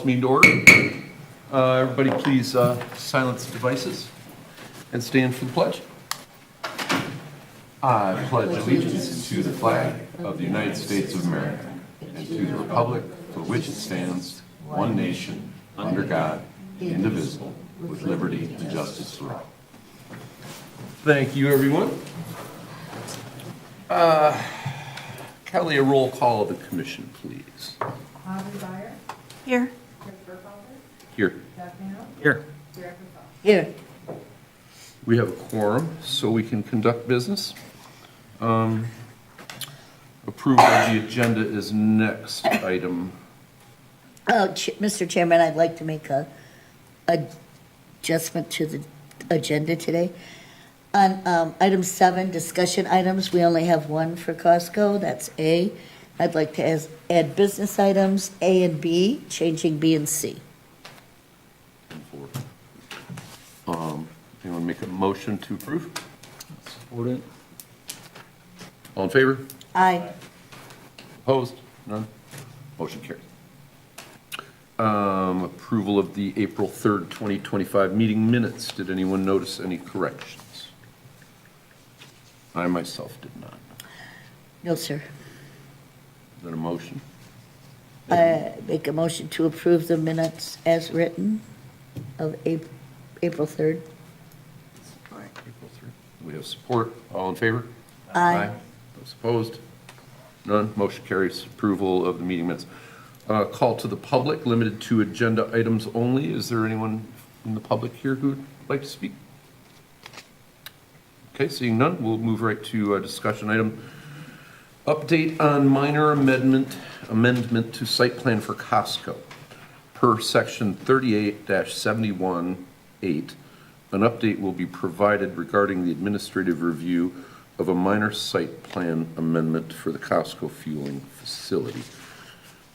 meeting to order. Everybody please silence devices and stand for the pledge. I pledge allegiance to the flag of the United States of America and to the republic for which it stands, one nation, under God, indivisible, with liberty and justice for all. Thank you, everyone. Kelly, a roll call of the commission, please. Aubrey Byer. Here. Chris Burkhalter. Here. Jeff Nano. Here. Derek Patel. Here. We have a quorum, so we can conduct business. Approval of the agenda is next item. Mr. Chairman, I'd like to make a adjustment to the agenda today. On item 7, discussion items, we only have one for Costco, that's A. I'd like to add business items, A and B, changing B and C. Anyone make a motion to approve? Support it. All in favor? Aye. Opposed? None? Motion carries. Approval of the April 3rd, 2025 meeting minutes. Did anyone notice any corrections? I myself did not. No, sir. Is that a motion? I make a motion to approve the minutes as written of April 3rd. April 3rd. We have support. All in favor? Aye. Those opposed? None. Motion carries. Approval of the meeting minutes. Call to the public, limited to agenda items only. Is there anyone in the public here who would like to speak? Okay, seeing none, we'll move right to a discussion item. Update on minor amendment to site plan for Costco. Per section 38-71-8, an update will be provided regarding the administrative review of a minor site plan amendment for the Costco fueling facility.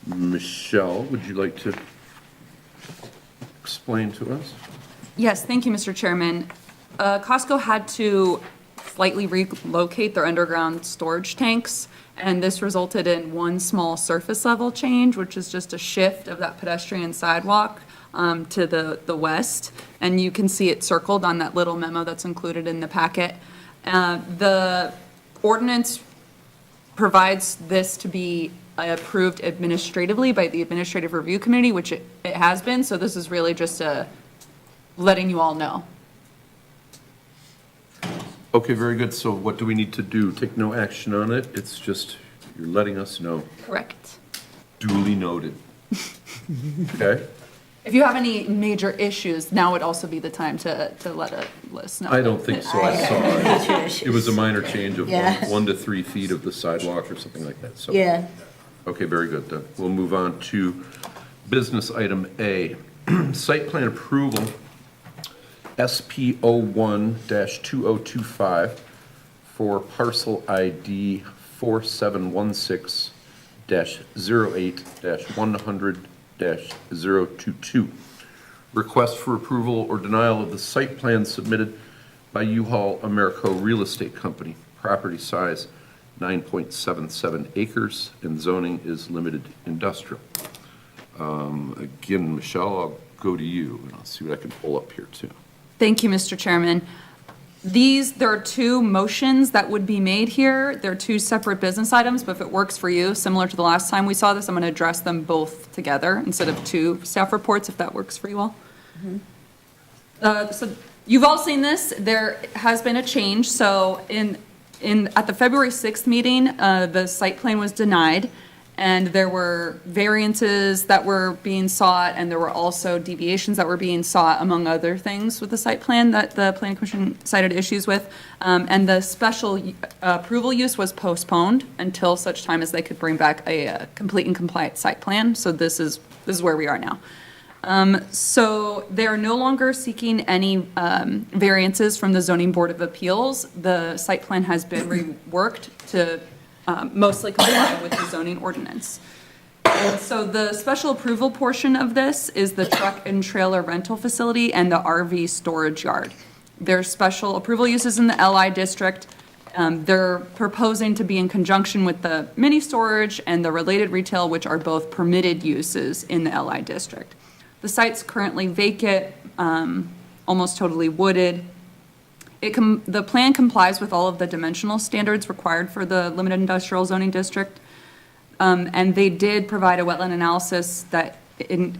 Michelle, would you like to explain to us? Yes, thank you, Mr. Chairman. Costco had to slightly relocate their underground storage tanks, and this resulted in one small surface level change, which is just a shift of that pedestrian sidewalk to the west. And you can see it circled on that little memo that's included in the packet. The ordinance provides this to be approved administratively by the Administrative Review Committee, which it has been. So this is really just letting you all know. Okay, very good. So what do we need to do? Take no action on it? It's just, you're letting us know. Correct. Duly noted. Okay? If you have any major issues, now would also be the time to let us know. I don't think so. I saw it. It was a minor change of Yeah. 1 to 3 feet of the sidewalk or something like that. So, Yeah. okay, very good. Then we'll move on to business item A. Site plan approval, SP01-2025 for parcel ID 4716-08-100-022. Request for approval or denial of the site plan submitted by U-Haul Americo Real Estate Company. Property size 9.77 acres and zoning is limited industrial. Again, Michelle, I'll go to you and I'll see what I can pull up here too. Thank you, Mr. Chairman. There are two motions that would be made here. They're two separate business items, but if it works for you, similar to the last time we saw this, I'm going to address them both together instead of two staff reports, if that works for you all. So you've all seen this. There has been a change. So at the February 6th meeting, the site plan was denied, and there were variances that were being sought, and there were also deviations that were being sought, among other things with the site plan that the Planning Commission cited issues with. And the special approval use was postponed until such time as they could bring back a complete and compliant site plan. So this is where we are now. So they're no longer seeking any variances from the Zoning Board of Appeals. The site plan has been reworked to mostly comply with the zoning ordinance. And so the special approval portion of this is the truck and trailer rental facility and the RV storage yard. There's special approval uses in the LI district. They're proposing to be in conjunction with the mini storage and the related retail, which are both permitted uses in the LI district. The site's currently vacant, almost totally wooded. The plan complies with all of the dimensional standards required for the limited industrial zoning district. And they did provide a wetland analysis that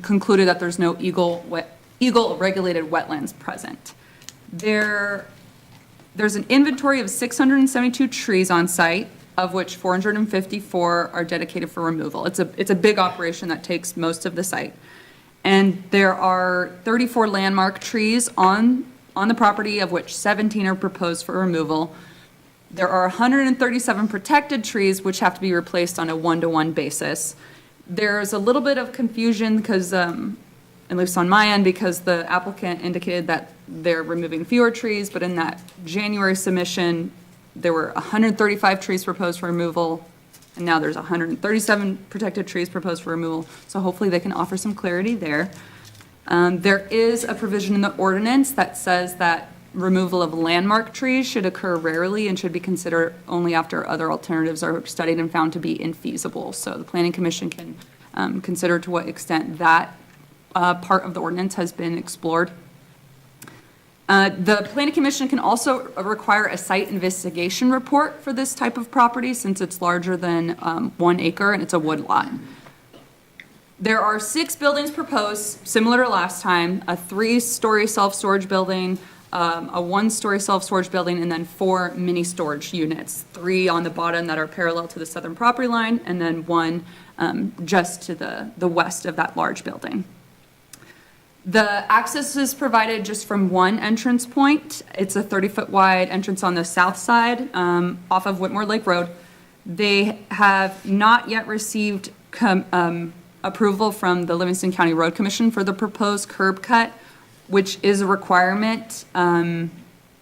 concluded that there's no Eagle-regulated wetlands present. There's an inventory of 672 trees on site, of which 454 are dedicated for removal. It's a big operation that takes most of the site. And there are 34 landmark trees on the property, of which 17 are proposed for removal. There are 137 protected trees, which have to be replaced on a one-to-one basis. There's a little bit of confusion because, at least on my end, because the applicant indicated that they're removing fewer trees, but in that January submission, there were 135 trees proposed for removal, and now there's 137 protected trees proposed for removal, so hopefully they can offer some clarity there. There is a provision in the ordinance that says that removal of landmark trees should occur rarely and should be considered only after other alternatives are studied and found to be infeasible. So the Planning Commission can consider to what extent that part of the ordinance has been explored. The Planning Commission can also require a site investigation report for this type of property since it's larger than 1 acre and it's a wood lot. There are 6 buildings proposed, similar to last time, a 3-story self-storage building, a 1-story self-storage building, and then 4 mini storage units, 3 on the bottom that are parallel to the southern property line, and then 1 just to the west of that large building. The access is provided just from one entrance point. It's a 30-foot wide entrance on the south side off of Whitmore Lake Road. They have not yet received approval from the Livingston County Road Commission for the proposed curb cut, which is a requirement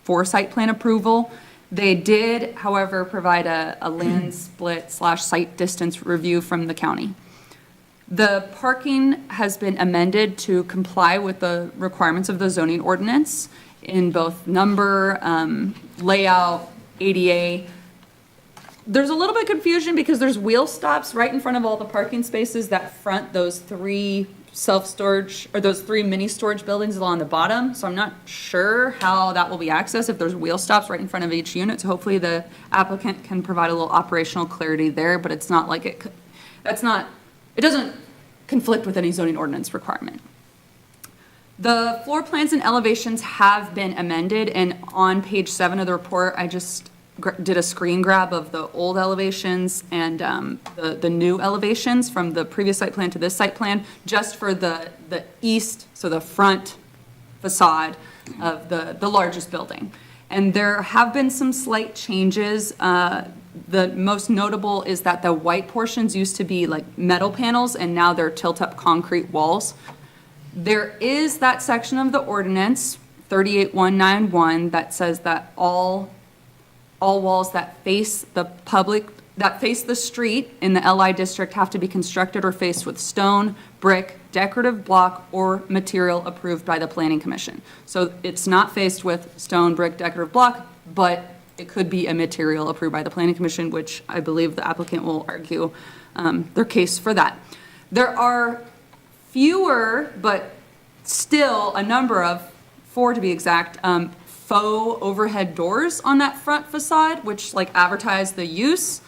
for site plan approval. They did, however, provide a land split / site distance review from the county. The parking has been amended to comply with the requirements of the zoning ordinance in both number, layout, ADA. There's a little bit of confusion because there's wheel stops right in front of all the parking spaces that front those 3 self-storage, or those 3 mini storage buildings along the bottom. So I'm not sure how that will be accessed if there's wheel stops right in front of each unit. So hopefully the applicant can provide a little operational clarity there, but it's not like it doesn't conflict with any zoning ordinance requirement. The floor plans and elevations have been amended, and on page 7 of the report, I just did a screen grab of the old elevations and the new elevations from the previous site plan to this site plan, just for the east, so the front facade of the largest building. And there have been some slight changes. The most notable is that the white portions used to be like metal panels, and now they're tilt-up concrete walls. There is that section of the ordinance, 38191, that says that all walls that face the street in the LI district have to be constructed or faced with stone, brick, decorative block, or material approved by the Planning Commission. So it's not faced with stone, brick, decorative block, but it could be a material approved by the Planning Commission, which I believe the applicant will argue their case for that. There are fewer, but still a number of, 4 to be exact, faux overhead doors on that front facade, which advertise the use.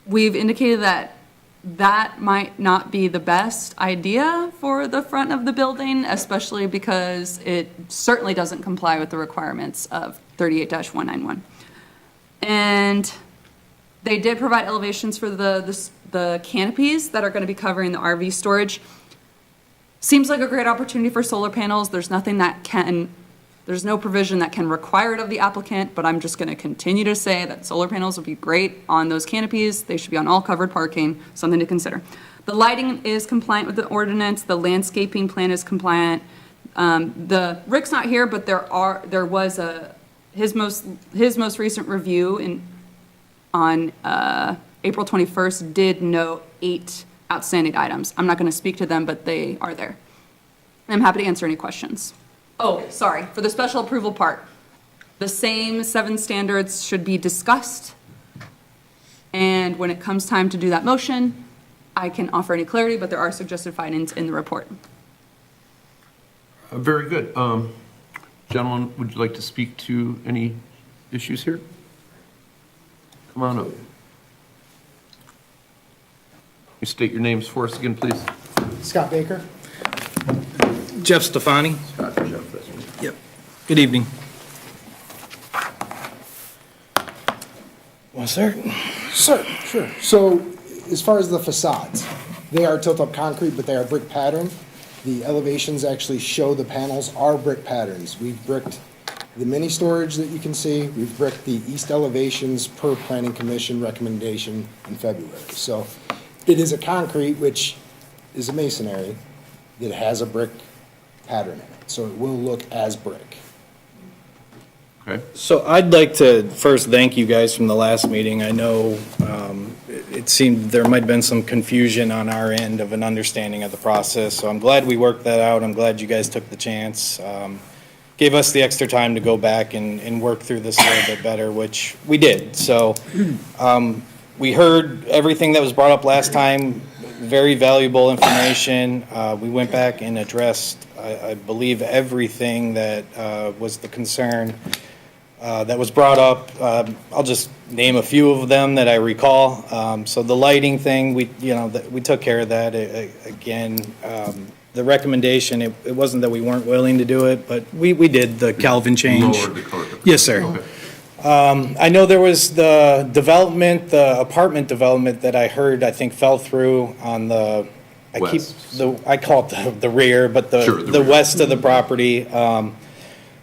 We've indicated that might not be the best idea for the front of the building, especially because it certainly doesn't comply with the requirements of 38-191. And they did provide elevations for the canopies that are going to be covering the RV storage. Seems like a great opportunity for solar panels. There's no provision that can require it of the applicant, but I'm just going to continue to say that solar panels would be great on those canopies. They should be on all covered parking, something to consider. The lighting is compliant with the ordinance. The plan is compliant. Rick's not here, but there was his most recent review on April 21st did note 8 outstanding items. I'm not going to speak to them, but they are there. I'm happy to answer any questions. Oh, sorry, for the special approval part. The same 7 standards should be discussed. And when it comes time to do that motion, I can offer any clarity, but there are suggested findings in the report. Very good. Gentlemen, would you like to speak to any issues here? Come on up. You state your names for us again, please. Scott Baker. Jeff Stefani. Scott, Jeff, that's me. Yep. Good evening. Was there? Sure. So as far as the facades, they are tilt-up concrete, but they are brick pattern. The elevations actually show the panels are brick patterns. We've bricked the mini storage that you can see. We've bricked the east elevations per planning commission recommendation in February. So it is a concrete, which is a masonry, that has a brick pattern in it. So it will look as brick. Okay. So I'd like to first thank you guys from the last meeting. I know it seemed there might have been some confusion on our end of an understanding of the process. So I'm glad we worked that out. I'm glad you guys took the chance. Gave us the extra time to go back and work through this a little bit better, which we did. So we heard everything that was brought up last time, very valuable information. We went back and addressed, I believe, everything that was the concern that was brought up. I'll just name a few of them that I recall. So the lighting thing, we took care of that. Again, the recommendation, it wasn't that we weren't willing to do it, but we did the Calvin change. Lowered the color. Yes, sir. Okay. I know there was the development, the apartment development that I heard, I think fell through on the, West. I call it the rear, but Sure, the the rear. west of the property.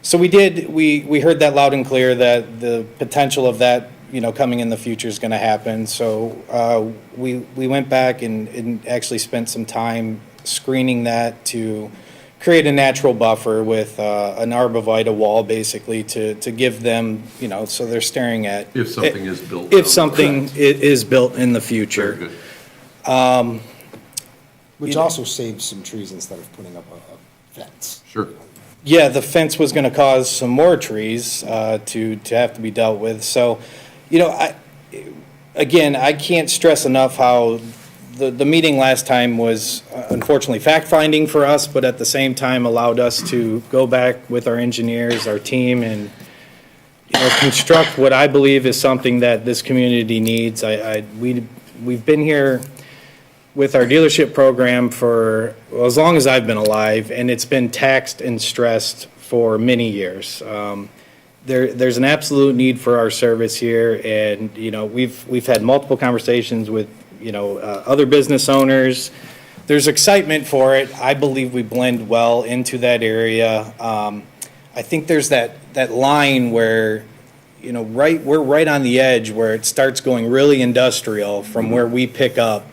So we heard that loud and clear, that the potential of that, coming in the future is gonna happen. So, we went back and actually spent some time screening that to create a natural buffer with, an arborvitae wall, basically, to give them, so they're staring at. If something is built. If something is built in the future. Very good. Which also saves some trees instead of putting up a fence. Sure. Yeah, the fence was gonna cause some more trees, to have to be dealt with, so, again, I can't stress enough how the meeting last time was unfortunately fact-finding for us, but at the same time allowed us to go back with our engineers, our team, and, construct what I believe is something that this community needs. We've been here with our dealership program for, well, as long as I've been alive, and it's been taxed and stressed for many years. There's an absolute need for our service here, and, we've had multiple conversations with, other business owners. There's excitement for it. I believe we blend well into that area. I think there's that line where, we're right on the edge where it starts going really industrial from where we pick up.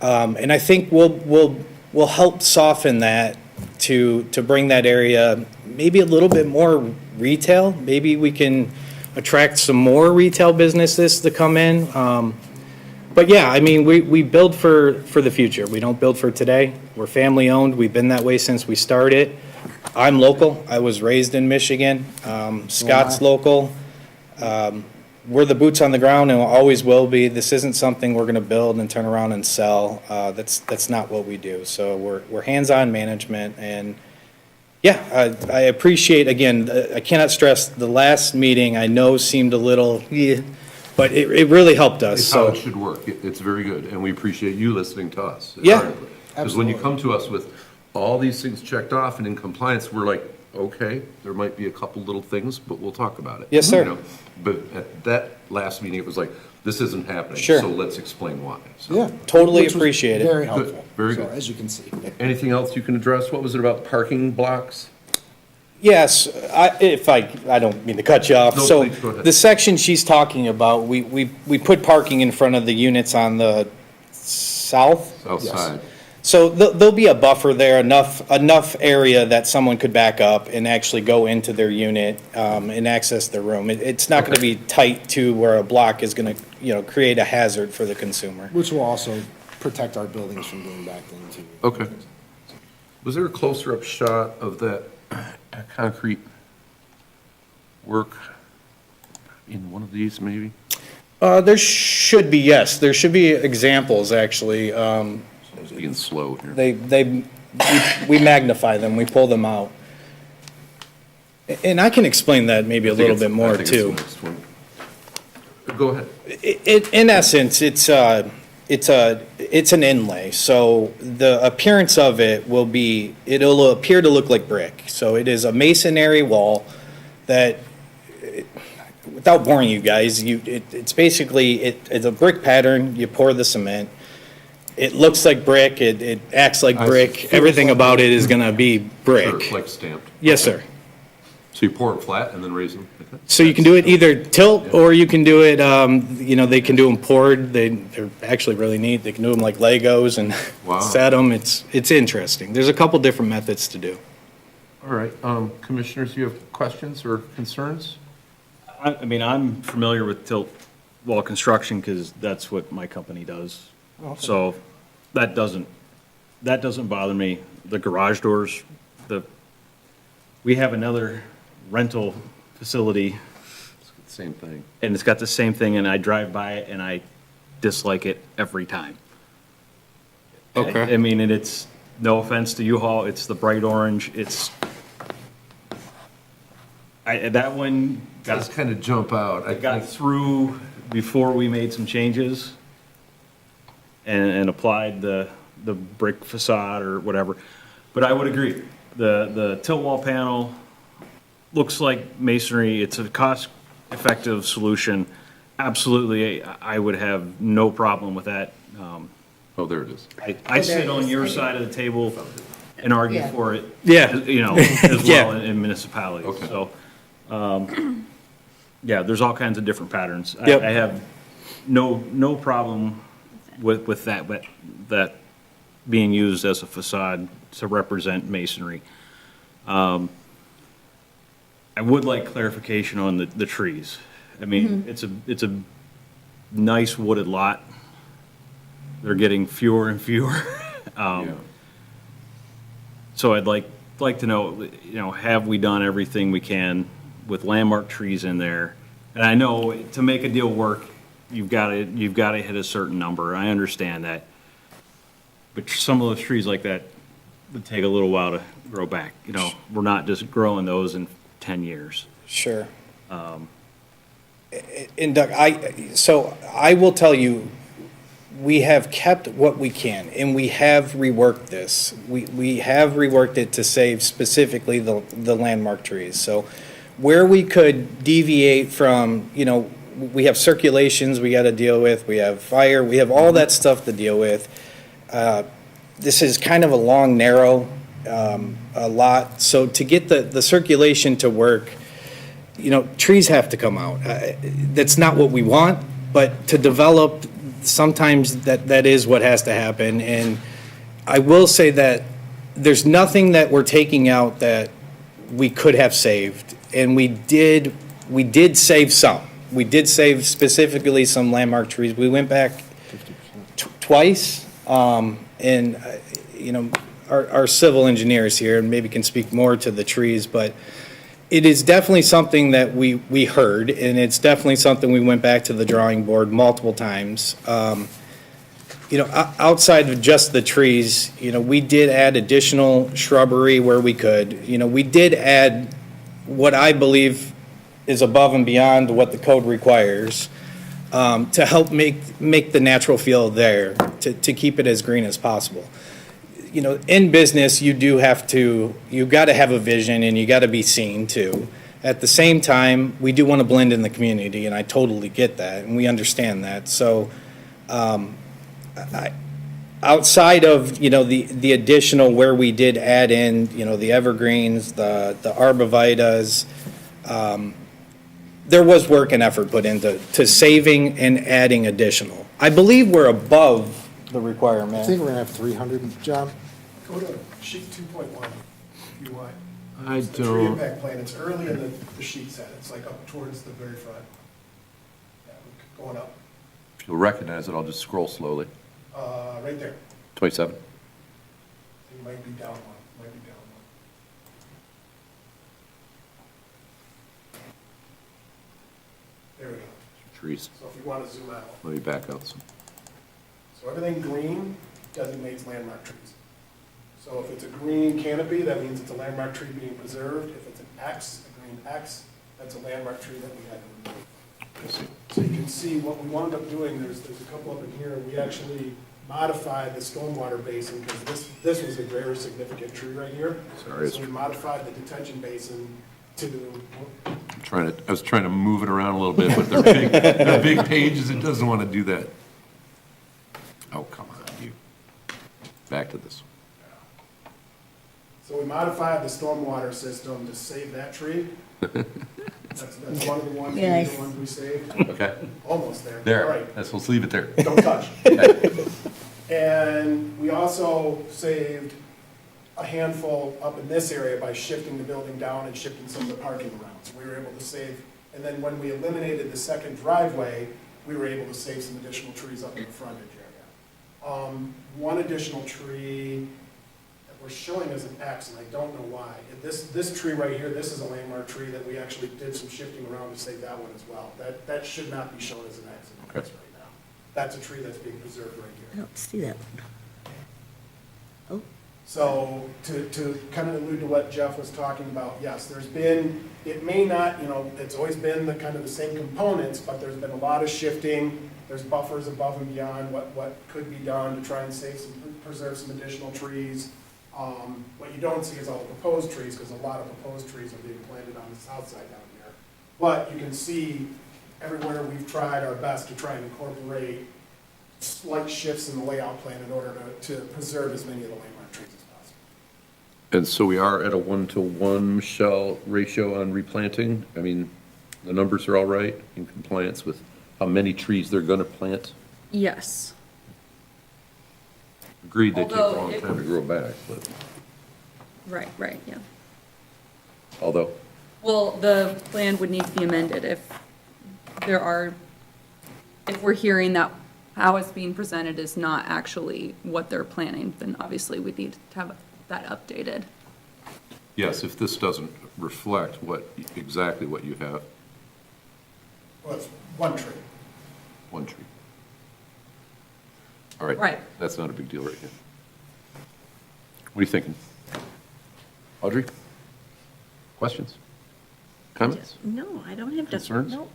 And I think we'll help soften that to bring that area maybe a little bit more retail. Maybe we can attract some more retail businesses to come in. But yeah, I mean, we build for the future. We don't build for today. We're family owned. We've been that way since we started. I'm local. I was raised in Michigan. Scott's local. We're the boots on the ground and always will be. This isn't something we're gonna build and turn around and sell. That's not what we do. So we're hands-on management, and yeah, I appreciate, again, I cannot stress, the last meeting I know seemed a little, but it really helped us, It's how so. it should work. It's very good, and we appreciate you listening to us. Yeah. Because when you come to us with all these things checked off and in compliance, we're like, okay, there might be a couple little things, but we'll talk about it. Yes, sir. You know? But at that last meeting, it was like, this isn't happening. Sure. So let's explain why. So, Yeah. Totally Which was appreciate it. Very Good, helpful. very So, good. as you can see. Anything else you can address? What was it about parking blocks? Yes, I don't mean to cut you off. No, So please, go ahead. the section she's talking about, we put parking in front of the units on the south. Outside. So there'll be a buffer there, enough area that someone could back up and actually go into their unit, and access their room. It's not gonna be tight to where a block is gonna, create a hazard for the consumer. Which will also protect our buildings from being backed into. Okay. Was there a closer up shot of that concrete work in one of these, maybe? There should be, yes, there should be examples, actually. I was being slow here. We magnify them, we pull them out. And I can explain that maybe a I think little it's- bit more, I think it's the too. next one. Go ahead. In essence, it's an inlay, so the appearance of it will be, it'll appear to look like brick. So it is a masonry wall that, without boring you guys, it's basically, it's a brick pattern, you pour the cement. It looks like brick, it acts like brick, everything about it is gonna be Sure, brick. like stamped. Yes, sir. So you pour it flat and then raise them? like that? So you can do it either tilt, or you can do it, they can do them poured, they're actually really neat, they can do them like Legos and Wow. set them, it's interesting. There's a couple different methods to do. All right, commissioners, you have questions or concerns? I mean, I'm familiar with tilt wall construction because that's what my company does. So that doesn't bother me. The garage doors, we have another rental facility Same thing. and it's got the same thing and I drive by it and I dislike it every time. Okay. I mean, and it's, no offense to U-Haul, it's the bright orange, that one Does kind of jump out. I got through before we made some changes and applied the brick facade or whatever. But I would agree, the tilt wall panel looks like masonry, it's a cost-effective solution. Absolutely, I would have no problem with that. Oh, there it is. I sit on your is. side of the table and argue Yeah. for it. Yeah. You know, as Yeah. well in municipalities, Okay. so. Yeah, there's all kinds of different patterns. Yep. I have no problem with that, but that being used as a facade to represent masonry. I would like clarification on the trees. I mean, it's a nice wooded lot. They're getting fewer and fewer. Yeah. So I'd like to know, have we done everything we can with landmark trees in there? And I know to make a deal work, you've got to hit a certain number. I understand that. But some of those trees like that would take a little while to grow back. We're not just growing those in 10 years. Sure. And Doug, I will tell you, we have kept what we can, and we have reworked this. We have reworked it to save specifically the landmark trees. So where we could deviate from, we have circulations we got to deal with, we have fire, we have all that stuff to deal with. This is kind of a long, narrow lot, so to get the circulation to work, trees have to come out. That's not what we want, but to develop, sometimes that is what has to happen. And I will say that there's nothing that we're taking out that we could have saved. And we did save some. We did save specifically some landmark trees. We went back twice, and, our civil engineers here maybe can speak more to the trees, but it is definitely something that we heard, and it's definitely something we went back to the drawing board multiple times. Outside of just the trees, we did add additional shrubbery where we could. We did add what I believe is above and beyond what the code requires, to help make the natural feel there, to keep it as green as possible. In business, you got to have a vision and you got to be seen too. At the same time, we do want to blend in the community, and I totally get that, and we understand that. So, outside of, the additional where we did add in, the evergreens, the arborvitaes, there was work and effort put into saving and adding additional. I believe we're above the I requirement. think we're gonna have 300, John. Go to sheet 2.1 if you want. I It's the tree don't, impact plan, it's early in the sheet set, it's like up towards the very front. Yeah, going up, if you'll recognize it, I'll just scroll slowly. right there. 27. It might be down one, might be down There we go. Trees. So if you want to zoom out. Let me back out some. So everything green designates landmark trees. So if it's a green canopy, that means it's a landmark tree being preserved. If it's an X, a green X, that's a landmark tree that we had to remove. I see. So you can see what we wound up doing, there's a couple up in here, we actually modified the stormwater basin, because this was a very significant tree right here. Sorry, So we modified the detention basin to, I was trying to move it around a little bit, but they're big pages, it doesn't want to do that. Oh, come on, you. Back to this. so we modified the stormwater system to save that tree. That's one of the ones, Nice. the ones we saved, Okay, almost there. All there, right. let's leave it there. Don't touch. And we also saved a handful up in this area by shifting the building down and shifting some of the parking around. So we were able to save, and then when we eliminated the second driveway, we were able to save some additional trees up in the frontage area. One additional tree that we're showing as an X, and I don't know why. This tree right here, this is a landmark tree that we actually did some shifting around to save that one as well. That should not be shown as an X in this right now. That's a tree that's being preserved right I here. don't see that one. So to kind of allude to what Jeff was talking about, yes, there's been, it may not, it's always been the kind of the same components, but there's been a lot of shifting. There's buffers above and beyond what could be done to try and preserve some additional trees. What you don't see is all the proposed trees, because a lot of proposed trees are being planted on the south side down here. But you can see everywhere we've tried our best to try and incorporate slight shifts in the layout plan in order to preserve as many of the landmark trees as possible. And so we are at a 1-to-1, Michelle, ratio on replanting? I mean, the numbers are all right, in compliance with how many trees they're gonna plant? Yes. Agreed, they take a Although long it- time to grow back, but, Right, yeah. although, Well, the plan would need to be amended if if we're hearing that how it's being presented is not actually what they're planning, then obviously we need to have that updated. yes, if this doesn't reflect exactly what you have, Well, it's one tree. one tree. All right. Right. That's not a big deal right here. What are you thinking? Audrey? Questions? Comments? No, I don't have. Concerns? No,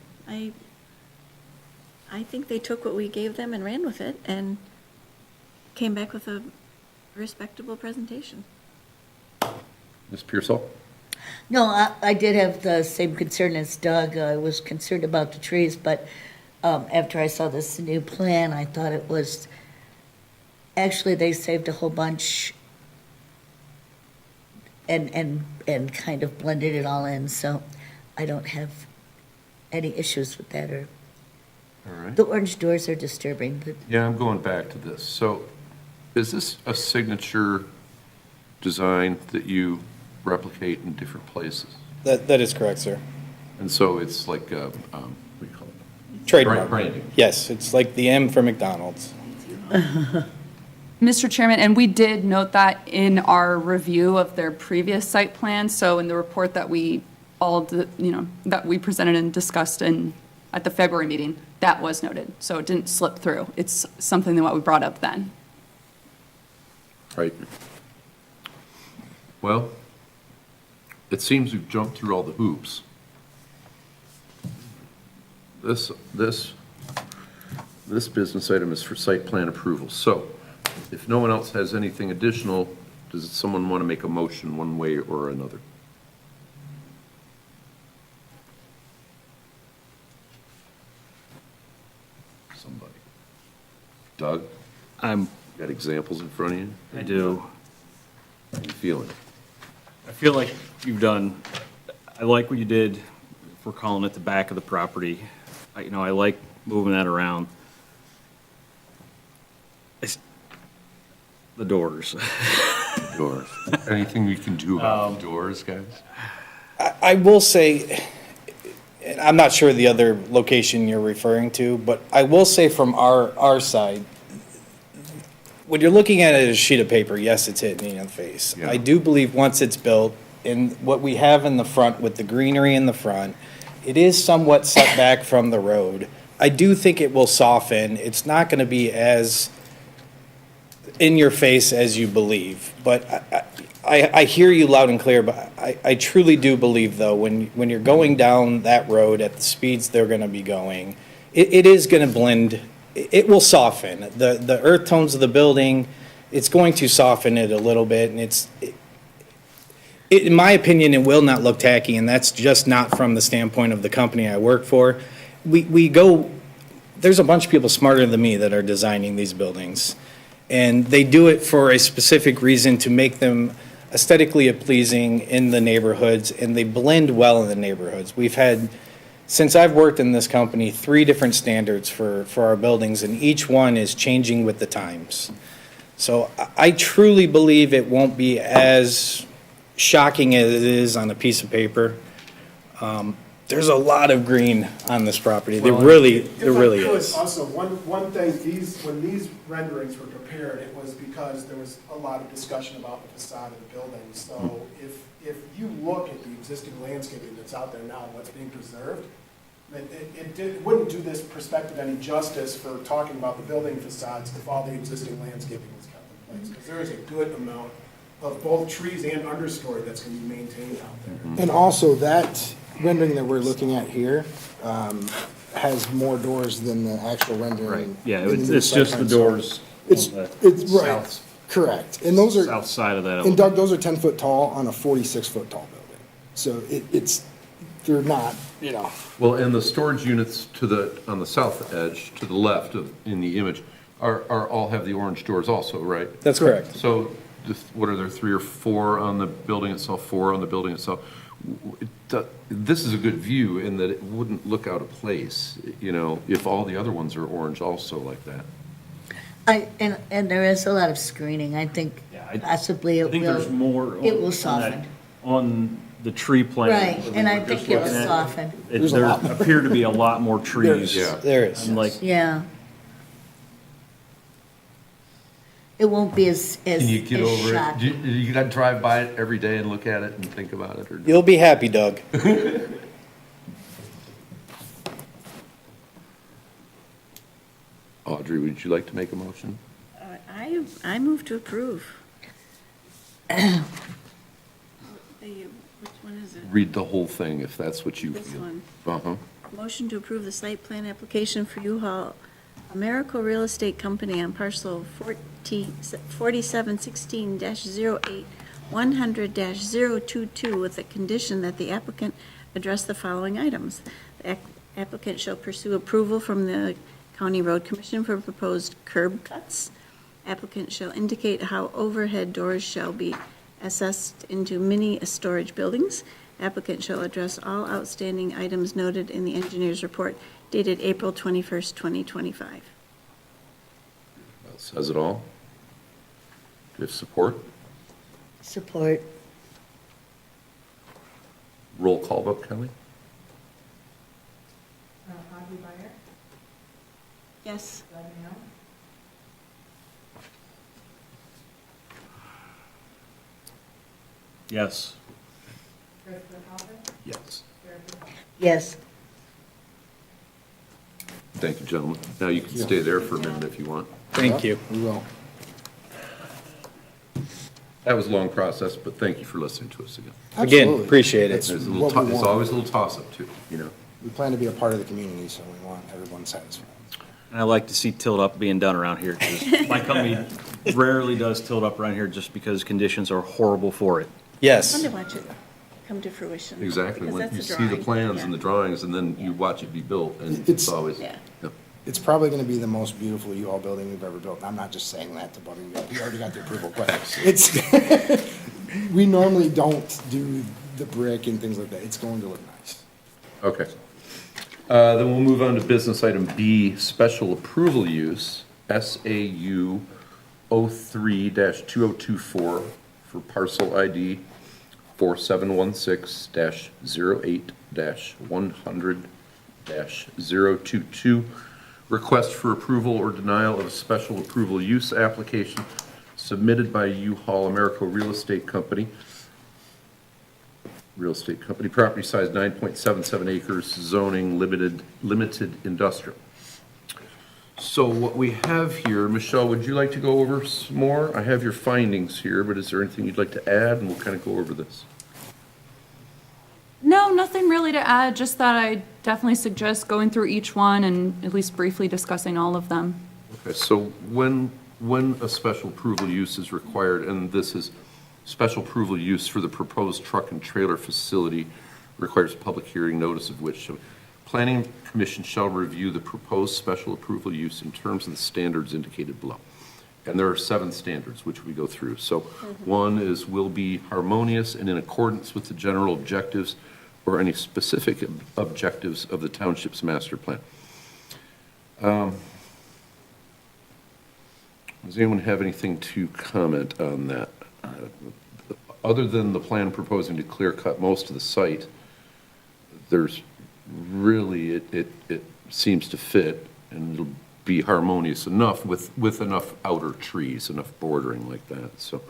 I think they took what we gave them and ran with it and came back with a respectable presentation. Ms. Pearsall? No, I did have the same concern as Doug. I was concerned about the trees, but after I saw this new plan, I thought it was, actually, they saved a whole bunch and kind of blended it all in, so I don't have any issues with that. Or All right. the orange doors are disturbing, but Yeah, I'm going back to this. So is this a signature design that you replicate in different places? That is correct, sir. And so it's like, what do you call it? Trademark. Branding. Yes, it's like the M for McDonald's. Mr. Chairman, and we did note that in our review of their previous site plan, so in the report that we that we presented and discussed at the February meeting, that was noted, so it didn't slip through. It's something that we brought up then. Right. Well, it seems we've jumped through all the hoops. This business item is for site plan approval. So if no one else has anything additional, does someone want to make a motion one way or another? Somebody. Doug, I'm, got examples in front of you? I do. How you feeling? I feel like you've done, I like what you did for calling it the back of the property. I like moving that around. The doors. Doors. Anything we can do about the doors, guys? I will say, and I'm not sure the other location you're referring to, but I will say from our side, when you're looking at it as a sheet of paper, yes, it's hitting me in the face. Yeah. I do believe once it's built, and what we have in the front with the greenery in the front, it is somewhat set back from the road. I do think it will soften. It's not gonna be as in your face as you believe, but I hear you loud and clear, but I truly do believe, though, when you're going down that road at the speeds they're gonna be going, it is gonna blend, it will soften. The earth tones of the building, it's going to soften it a little bit, and in my opinion, it will not look tacky, and that's just not from the standpoint of the company I work for. There's a bunch of people smarter than me that are designing these buildings, and they do it for a specific reason, to make them aesthetically pleasing in the neighborhoods, and they blend well in the neighborhoods. We've had, since I've worked in this company, 3 different standards for our buildings, and each one is changing with the times. So I truly believe it won't be as shocking as it is on a piece of paper. There's a lot of green on this property. There really is. Also, one thing, when these renderings were prepared, it was because there was a lot of discussion about the facade of the building. So if you look at the existing landscaping that's out there now, what's being preserved, it wouldn't do this perspective any justice for talking about the building facades if all the existing landscaping was kept in place. Because there is a good amount of both trees and understory that's going to be maintained out there. And also, that rendering that we're looking at here has more doors than the actual rendering. Yeah, in the new it's site just the plan. So doors It's, on the it's, right, south, correct. And those are, south side of that and elevator. Doug, those are 10-foot tall on a 46-foot tall building. So they're not, Well, and the storage units on the south edge, to the left in the image, all have the orange doors also, right? That's correct. So, what are there, 3 or 4 on the building itself, 4 on the building itself? This is a good view in that it wouldn't look out of place, if all the other ones are orange also like that. And there is a lot of screening. I think Yeah, possibly I it think there's will, more. it will on that- soften. On the tree plan. Right, that we and I were think just it will looking at, soften. There appear to be a lot more trees. Yeah. There is. And like, Yeah. It won't be as Can you get over it? shocking. You gotta drive by it every day and look at it and think about it, or? You'll be happy, Doug. Audrey, would you like to make a motion? I move to approve. Which one is it? Read the whole thing if that's what you This feel. one. Uh-huh. Motion to approve the site plan application for U-Haul Americo Real Estate Company on parcel 4716-08, 100-022, with the condition that the applicant address the following items. The applicant shall pursue approval from the County Road Commission for proposed curb cuts. Applicant shall indicate how overhead doors shall be assessed into mini storage buildings. Applicant shall address all outstanding items noted in the engineer's report dated April 21st, 2025. That says it all. Do you have support? Support. Roll call vote, Kelly? Audrey Beyer, Yes. Doug Hamel, yes. Chris Burkholder, Yes. Sarah Burkholder. Yes. Thank you, gentlemen. Now you can stay there for a minute if you want. Thank you. we will. That was a long process, but thank you for listening to us again. Again, Absolutely. appreciate it. That's There's what we there's want. always a little toss-up too, We plan to be a part of the community, so we want everyone satisfied. And I like to see tilt up being done around here, because my company rarely does tilt up around here just because conditions are horrible for it. Fun Yes. to watch it come to fruition. Exactly. because When that's you a see the drawing. plans and the Yeah. drawings, and then you watch it be built, and It's- it's always, Yeah. Yep. It's probably gonna be the most beautiful U-Haul building we've ever built. I'm not just saying that to Buddy, we already got the approval, but it's, we normally don't do the brick and things like that. It's going to look nice. Okay. Then we'll move on to business item B, special approval use, SAU 03-2024 for parcel ID 4716-08-100-022. Request for approval or denial of a special approval use application submitted by U-Haul Americo Real Estate Company real estate company, property size 9.77 acres, zoning limited industrial. So what we have here, Michelle, would you like to go over some more? I have your findings here, but is there anything you'd like to add, and we'll kind of go over this? No, nothing really to add, just that I definitely suggest going through each one and at least briefly discussing all of them. Okay, so when a special approval use is required, and this is special approval use for the proposed truck and trailer facility requires public hearing notice of which Planning Commission shall review the proposed special approval use in terms of the standards indicated below. And there are 7 standards which we go through. So one is will be harmonious and in accordance with the general objectives or any specific objectives of the township's master plan. Does anyone have anything to comment on that? Other than the plan proposing to clear cut most of the site, there's really, it seems to fit, and it'll be harmonious enough with enough outer trees, enough bordering like that, so.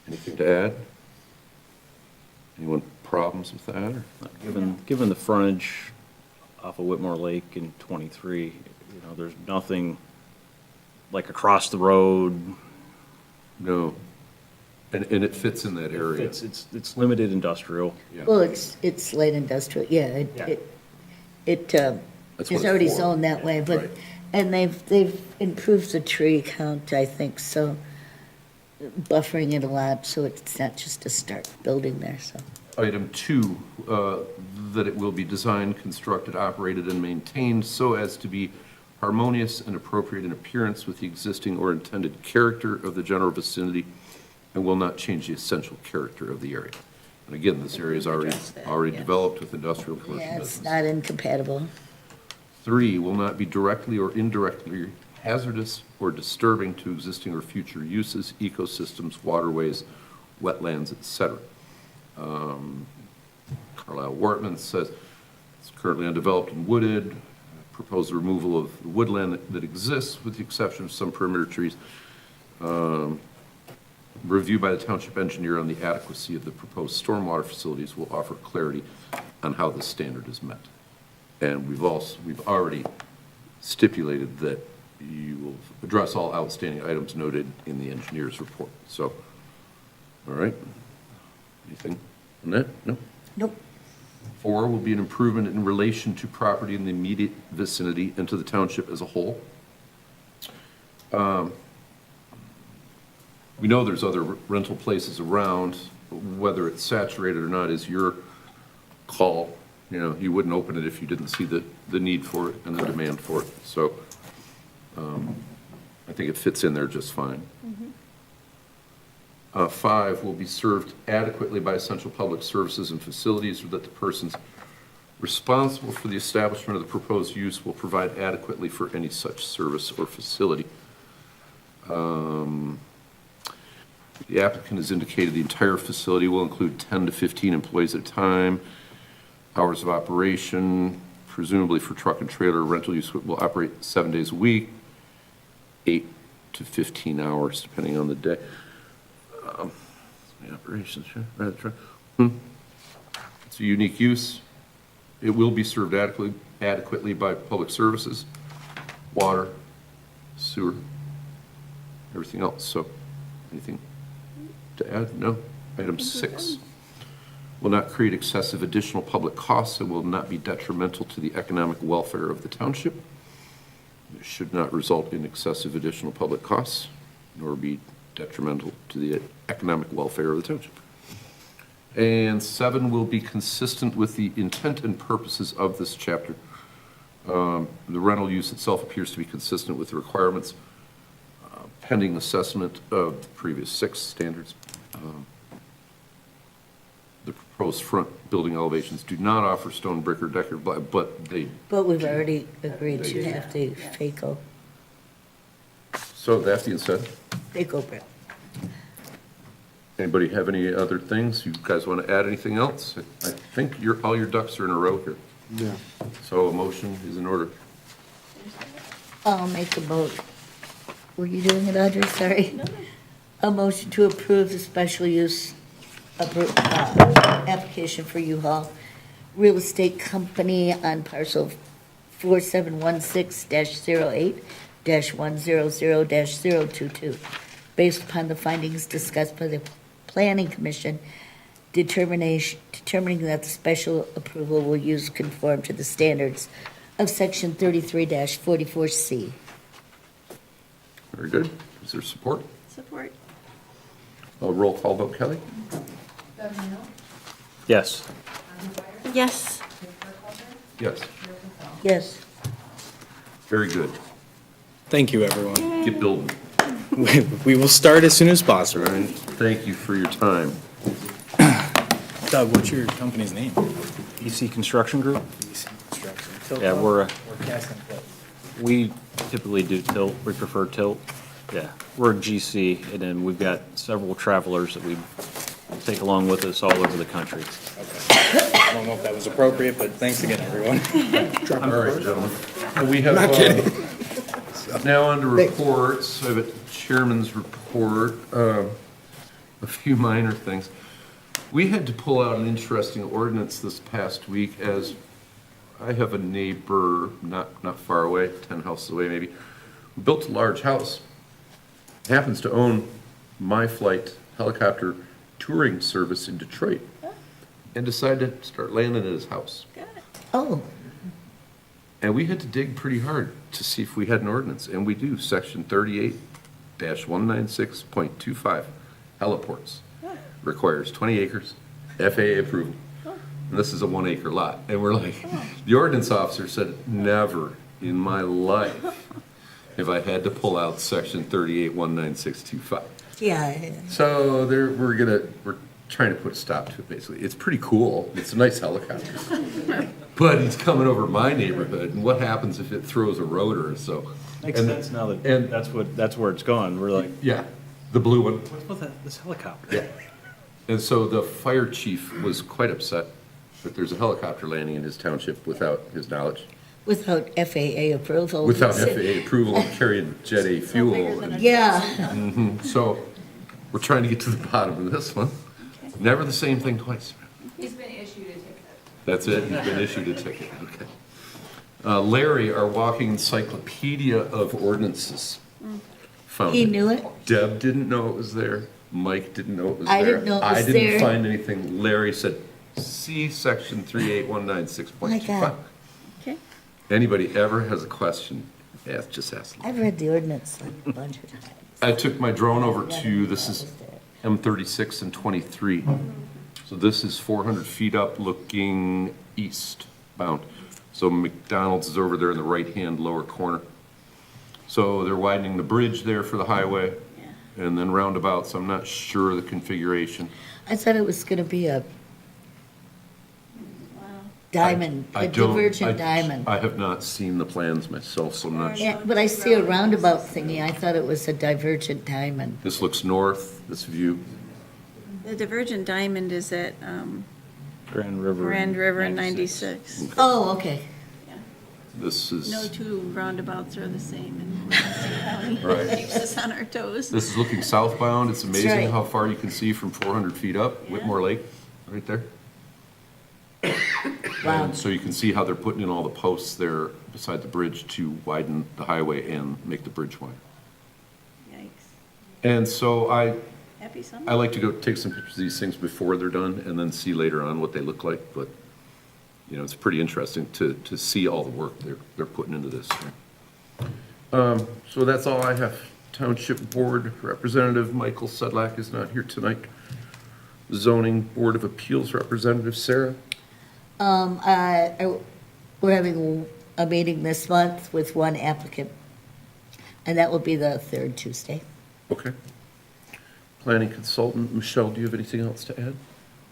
Anything to add? Anyone problems with that, or? Given the frontage off of Whitmore Lake in 23, you know, there's nothing like across the road. No. And it fits in that area. It's limited industrial. Yeah. Well, it's light industrial, yeah, That's it's what already it's for. zoned that way, but, Right. and they've improved the tree count, I think, so buffering it a lot, so it's not just to start building there, so. Item 2, that it will be designed, constructed, operated, and maintained so as to be harmonious and appropriate in appearance with the existing or intended character of the general vicinity and will not change the essential character of the area. And again, this area is already yeah. developed with industrial and commercial Yeah, it's business. not incompatible. 3, will not be directly or indirectly hazardous or disturbing to existing or future uses, ecosystems, waterways, wetlands, etc. Carlisle Wortman says it's currently undeveloped and wooded, propose the removal of the woodland that exists with the exception of some perimeter trees. Review by the township engineer on the adequacy of the proposed stormwater facilities will offer clarity on how the standard is met. And we've already stipulated that you will address all outstanding items noted in the engineer's report. So, all right. Anything on that? No? Nope. 4 will be an improvement in relation to property in the immediate vicinity and to the township as a whole. We know there's other rental places around, whether it's saturated or not is your call. You know, you wouldn't open it if you didn't see the need for it and the demand for it. So I think it fits in there just fine. 5 will be served adequately by essential public services and facilities, or that the persons responsible for the establishment of the proposed use will provide adequately for any such service or facility. The applicant has indicated the entire facility will include 10 to 15 employees at a time. Hours of operation, presumably for truck and trailer rental use, will operate 7 days a week, 8 to 15 hours, depending on the day. The operations, sure. It's a unique use. It will be served adequately by public services, water, sewer, everything else. So, anything to add? No? Item 6. Will not create excessive additional public costs and will not be detrimental to the economic welfare of the township. It should not result in excessive additional public costs, nor be detrimental to the economic welfare of the township. And 7 will be consistent with the intent and purposes of this chapter. The rental use itself appears to be consistent with the requirements pending assessment of the previous 6 standards. The proposed front building elevations do not offer stone, brick, or decorative, but they. But we've already agreed to have the FACO So that being said, brick. anybody have any other things? You guys want to add anything else? I think all your ducks are in a row here. Yeah. So a motion is in order. I'll make a vote. Were you doing it, Audrey? Sorry. A motion to approve the special use application for U-Haul Real Estate Company on parcel 4716-08-100-022, based upon the findings discussed by the Planning Commission, determining that the special approval will use conform to the standards of section 33-44C. Very good. Is there support? Support. Roll call vote, Kelly? Doug Mogul, Yes. Audrey Beyer, Yes. Chris Burkholder, Yes. Joe Patel. Yes. Very good. Thank you, everyone. Get building. We will start as soon as possible. All right. Thank you for your time. Doug, what's your company's name? EC Construction Group? Construction. Yeah, we're, cast and flip. we typically do tilt, we prefer tilt. Yeah, we're a GC, and then we've got several travelers that we take along with us all over the country. I don't know if that was appropriate, but thanks again, everyone. All right, gentlemen. We have, now on to reports. I have a chairman's report, a few minor things. We had to pull out an interesting ordinance this past week, as I have a neighbor not far away, 10 houses away maybe, who built a large house. Happens to own My Flight helicopter touring service in Detroit, and decided to start landing at his house. Oh, And we had to dig pretty hard to see if we had an ordinance, and we do, section 38-196.25, heliports. Requires 20 acres, FAA approval. And this is a 1 acre lot. And we're like, the ordinance officer said, never in my life have I had to pull out section 38-196.25. yeah. So there, we're trying to put a stop to it, basically. It's pretty cool. It's a nice helicopter. But he's coming over my neighborhood, and what happens if it throws a rotor, so. Makes and- sense now that, and- that's where it's gone. We're like, Yeah, the blue one. what's with this helicopter? Yeah. And so the fire chief was quite upset that there's a helicopter landing in his township without his knowledge, Without FAA approval. without FAA approval of carrying Jet A fuel. And- Yeah, So we're trying to get to the bottom of this one. Never the same thing twice. He's been issued a ticket. That's it, he's been issued a ticket, okay. Larry, our walking encyclopedia of ordinances, found he it. knew it. Deb didn't know it was there, Mike didn't know it was there. I didn't know it was I there. didn't find anything, Larry said, see section 38-196.25. My God. Okay. Anybody ever has a question, just ask. I've read the ordinance like a bunch of times. I took my drone over to, this is M36 and 23. So this is 400 feet up looking eastbound. So McDonald's is over there in the right-hand lower corner. So they're widening the bridge there for the highway and then roundabout, so I'm not sure of the configuration. I thought it was gonna be a diamond, I a don't- divergent diamond. I have not seen the plans myself, so I'm not sure. Yeah, but I see a roundabout thingy, I thought it was a divergent diamond. This looks north, this view. The divergent diamond is at Grand River. Grand River and 96. Oh, okay. This is, No two roundabouts are the same in Wichita County. Right. Keeps us on our toes. this is looking southbound. It's amazing right. how far you can see from 400 feet up, Whitmore Lake, right there. Wow. And so you can see how they're putting in all the posts there beside the bridge to widen the highway and make the bridge wide. Yikes. And so Happy I summer. like to go take some pictures of these things before they're done and then see later on what they look like, but, you know, it's pretty interesting to see all the work they're putting into this. So that's all I have. Township Board Representative Michael Sedlak is not here tonight. Zoning Board of Appeals Representative Sarah. We're having a meeting this month with one applicant, and that will be the third Tuesday. Okay. Planning Consultant Michelle, do you have anything else to add?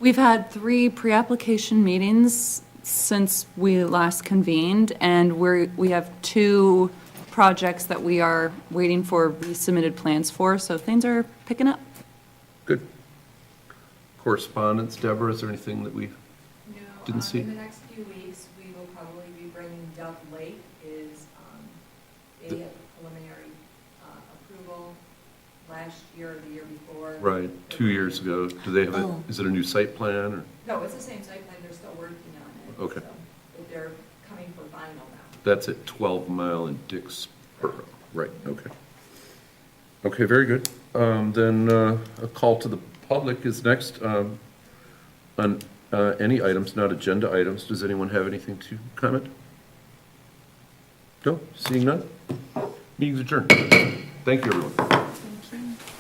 We've had 3 pre-application meetings since we last convened, and we have 2 projects that we are waiting for resubmitted plans for, so things are picking up. Good. Correspondence, Deborah, is there anything that we, No, Didn't see. in the next few weeks, we will probably be bringing Duck Lake is, they have preliminary approval last year or the year before. Right, 2 years ago. Do they have Oh. is it a new site plan or? No, it's the same site plan, they're still working on it. Okay. so, But they're coming for final now. That's at 12 Mile in Dixboro. Right, okay. Okay, very good. Then a call to the public is next. On any items, not agenda items, does anyone have anything to comment? No, seeing none? Meeting's adjourned. Thank you, everyone. Thank you.